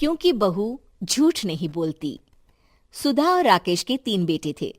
क्योंकि बहू झूठ नहीं बोलती। सुधा और राकेश के 3 बेटे थे।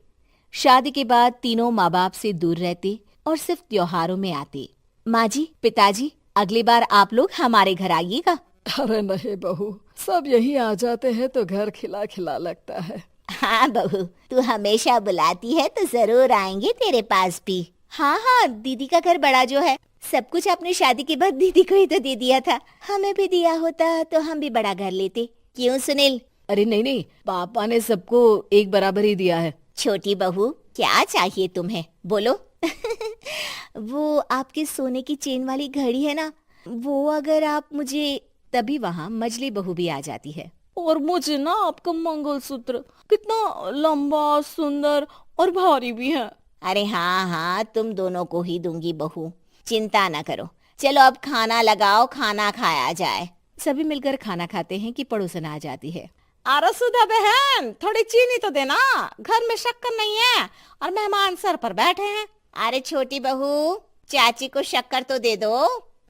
शादी के बाद तीनों माँ बाप से दूर रहते और सिर्फ त्योहारों में आते। माँ जी, पिताजी, अगली बार आप लोग हमारे घर आइएगा। अरे नहीं बहू, सब यही आ जाते हैं तो घर खिला खिला लगता है। हाँ बहू, तू हमेशा बुलाती है तो जरूर आएंगे तेरे पास भी। हाँ हाँ, दीदी का घर बड़ा जो है, सब कुछ आपने शादी के बाद दीदी को ही तो दे दिया था। हमें भी दिया होता तो हम भी बड़ा घर लेते। क्यों सुनील? अरे नहीं नहीं, पापा ने सबको एक बराबर ही दिया है। छोटी बहू, क्या चाहिए तुम्हें, बोलो। वो आपके सोने की चेन वाली घड़ी है ना, वो अगर आप मुझे, तभी वहाँ मजली बहू भी आ जाती है। और मुझे ना आपका मंगलसूत्र कितना लंबा, सुंदर और भारी भी है। अरे हाँ हाँ, तुम दोनों को ही दूंगी बहू, चिंता ना करो। चलो अब खाना लगाओ, खाना खाया जाए। सभी मिलकर खाना खाते हैं कि पड़ोसन आ जाती है। अरे सुधा बहन, थोड़ी चीनी तो देना, घर में शक्कर नहीं है और मेहमान सर पर बैठे हैं। अरे छोटी बहू, चाची को शक्कर तो दे दो।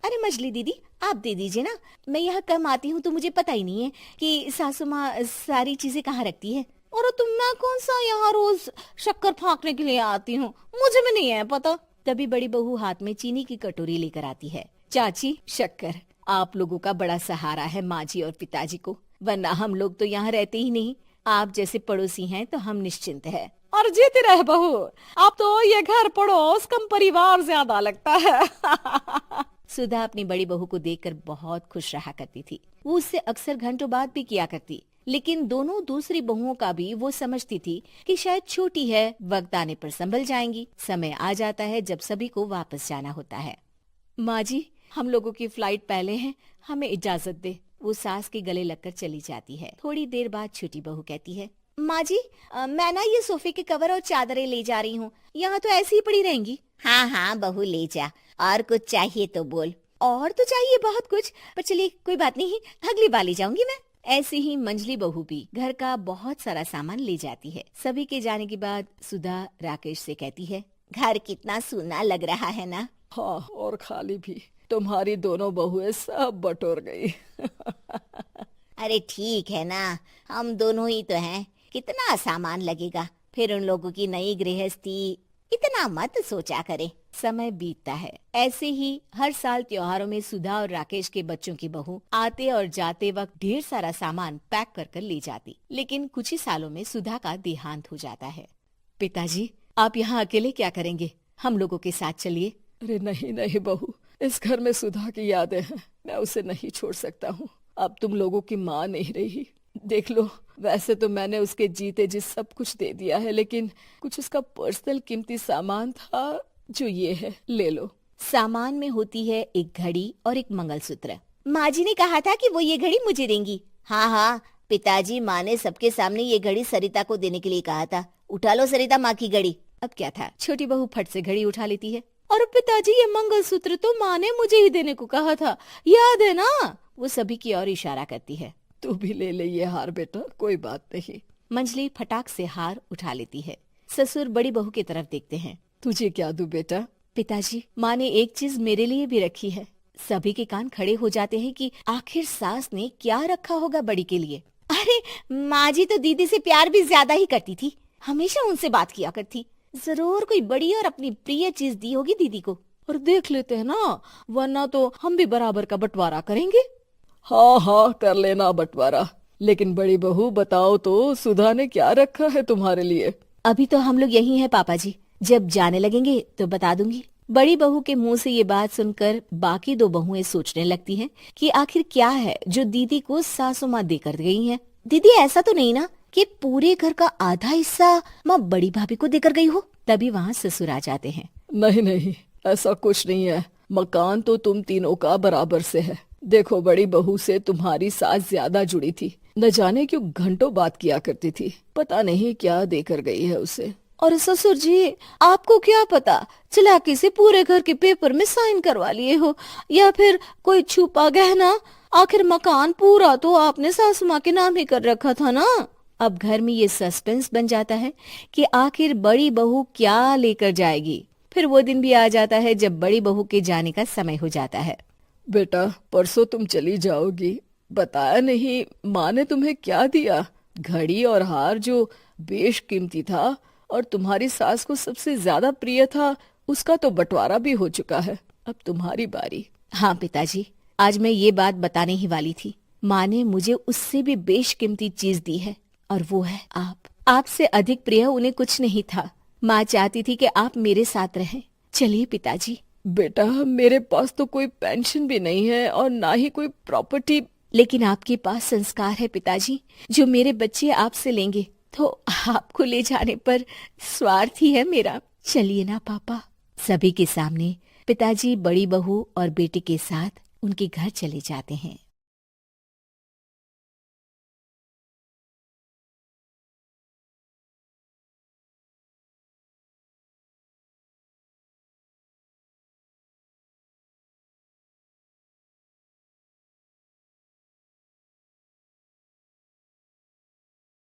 अरे मजली दीदी, आप दे दीजिए ना, मैं यहाँ कम आती हूँ तो मुझे पता ही नहीं है कि सासू माँ सारी चीजें कहाँ रखती है। और तुम, मैं कौन सा यहाँ रोज शक्कर फाँकने के लिए आती हूँ, मुझे भी नहीं है पता। तभी बड़ी बहू हाथ में चीनी की कटोरी लेकर आती है। चाची, शक्कर आप लोगों का बड़ा सहारा है माँ जी और पिताजी को, वरना हम लोग तो यहाँ रहते ही नहीं। आप जैसे पड़ोसी हैं तो हम निश्चिंत है। और जीती रहे बहू, अब तो ये घर पड़ोस कम परिवार ज्यादा लगता है। सुधा अपनी बड़ी बहू को देखकर बहुत खुश रहा करती थी। वो उससे अक्सर घंटों बात भी किया करती, लेकिन दोनों दूसरी बहुओं का भी वो समझती थी कि शायद छोटी है, वक्त आने पर संभल जाएंगी। समय आ जाता है जब सभी को वापस जाना होता है। माँ जी, हम लोगों की फ्लाइट पहले है, हमें इजाजत दे। वो सास के गले लगकर चली जाती है। थोड़ी देर बाद छोटी बहू कहती है, माँ जी, मैं ना ये सोफे के कवर और चादरें ले जा रही हूँ, यहाँ तो ऐसी ही पड़ी रहेंगी। हाँ हाँ बहू, ले जा, और कुछ चाहिए तो बोल। और तो चाहिए बहुत कुछ, पर चलिए कोई बात नहीं, अगली बार ले जाऊंगी मैं। ऐसे ही मंजली बहू भी घर का बहुत सारा सामान ले जाती है। सभी के जाने के बाद सुधा राकेश से कहती है, घर कितना सूना लग रहा है ना। हाँ, और खाली भी। तुम्हारी दोनों बहुएं सब बटोर गई। अरे ठीक है ना, हम दोनों ही तो हैं, कितना सामान लगेगा, फिर उन लोगों की नई गृहस्थी, इतना मत सोचा करे। समय बीतता है। ऐसे ही हर साल त्योहारों में सुधा और राकेश के बच्चों की बहू आते और जाते वक्त ढेर सारा सामान पैक कर कर ले जाती। लेकिन कुछ ही सालों में सुधा का देहांत हो जाता है। पिताजी, आप यहाँ अकेले क्या करेंगे? हम लोगों के साथ चलिए। अरे नहीं नहीं बहू, इस घर में सुधा की यादें हैं, मैं उसे नहीं छोड़ सकता हूँ। अब तुम लोगों की माँ नहीं रही। देख लो, वैसे तो मैंने उसके जीते जी सब कुछ दे दिया है, लेकिन कुछ उसका पर्सनल कीमती सामान था जो ये है, ले लो। सामान में होती है एक घड़ी और एक मंगलसूत्र। माँ जी ने कहा था कि वो ये घड़ी मुझे देंगी। हाँ हाँ, पिताजी, माँ ने सबके सामने ये घड़ी सरिता को देने के लिए कहा था। उठा लो सरिता माँ की घड़ी। अब क्या था, छोटी बहू फट से घड़ी उठा लेती है। और पिताजी, ये मंगलसूत्र तो माँ ने मुझे ही देने को कहा था, याद है ना? वो सभी की ओर इशारा करती है। तू भी ले ले ये हार बेटा, कोई बात नहीं। मंजली फटाक से हार उठा लेती है। ससुर बड़ी बहू की तरफ देखते हैं। तुझे क्या दूं बेटा? पिताजी, माँ ने एक चीज मेरे लिए भी रखी है। सभी के कान खड़े हो जाते हैं कि आखिर सास ने क्या रखा होगा बड़ी के लिए। अरे माँ जी तो दीदी से प्यार भी ज्यादा ही करती थी, हमेशा उनसे बात किया करती। जरूर कोई बड़ी और अपनी प्रिय चीज दी होगी दीदी को। और देख लेते हैं ना, वरना तो हम भी बराबर का बंटवारा करेंगे। हाँ हाँ, कर लेना बंटवारा। लेकिन बड़ी बहू, बताओ तो, सुधा ने क्या रखा है तुम्हारे लिए? अभी तो हम लोग यही हैं पापा जी, जब जाने लगेंगे तो बता दूंगी। बड़ी बहू के मुंह से ये बात सुनकर बाकी दो बहुएं सोचने लगती हैं कि आखिर क्या है जो दीदी को सासू माँ देकर गई हैं। दीदी, ऐसा तो नहीं ना कि पूरे घर का आधा हिस्सा माँ बड़ी भाभी को देकर गई हो? तभी वहाँ ससुर आ जाते हैं। नहीं नहीं, ऐसा कुछ नहीं है। मकान तो तुम तीनों का बराबर से है। देखो, बड़ी बहू से तुम्हारी सास ज्यादा जुड़ी थी, न जाने क्यों घंटों बात किया करती थी। पता नहीं क्या देकर गई है उसे। और ससुर जी, आपको क्या पता, चालाकी से पूरे घर के पेपर में साइन करवा लिए हो, या फिर कोई छुपा गहना। आखिर मकान पूरा तो आपने सासू माँ के नाम ही कर रखा था ना। अब घर में ये सस्पेंस बन जाता है कि आखिर बड़ी बहू क्या लेकर जाएगी। फिर वो दिन भी आ जाता है जब बड़ी बहू के जाने का समय हो जाता है। बेटा, परसों तुम चली जाओगी, बताया नहीं, माँ ने तुम्हें क्या दिया? घड़ी और हार जो बेशकीमती था और तुम्हारी सास को सबसे ज्यादा प्रिय था, उसका तो बंटवारा भी हो चुका है। अब तुम्हारी बारी। हाँ पिताजी, आज मैं ये बात बताने ही वाली थी। माँ ने मुझे उससे भी बेशकीमती चीज दी है और वो है आप। आपसे अधिक प्रिय उन्हें कुछ नहीं था। माँ चाहती थी कि आप मेरे साथ रहें। चलिए पिताजी। बेटा, मेरे पास तो कोई पेंशन भी नहीं है और ना ही कोई प्रॉपर्टी। लेकिन आपके पास संस्कार है पिताजी, जो मेरे बच्चे आपसे लेंगे, तो आपको ले जाने पर स्वार्थ ही है मेरा। चलिए ना पापा। सभी के सामने पिताजी बड़ी बहू और बेटी के साथ उनके घर चले जाते हैं।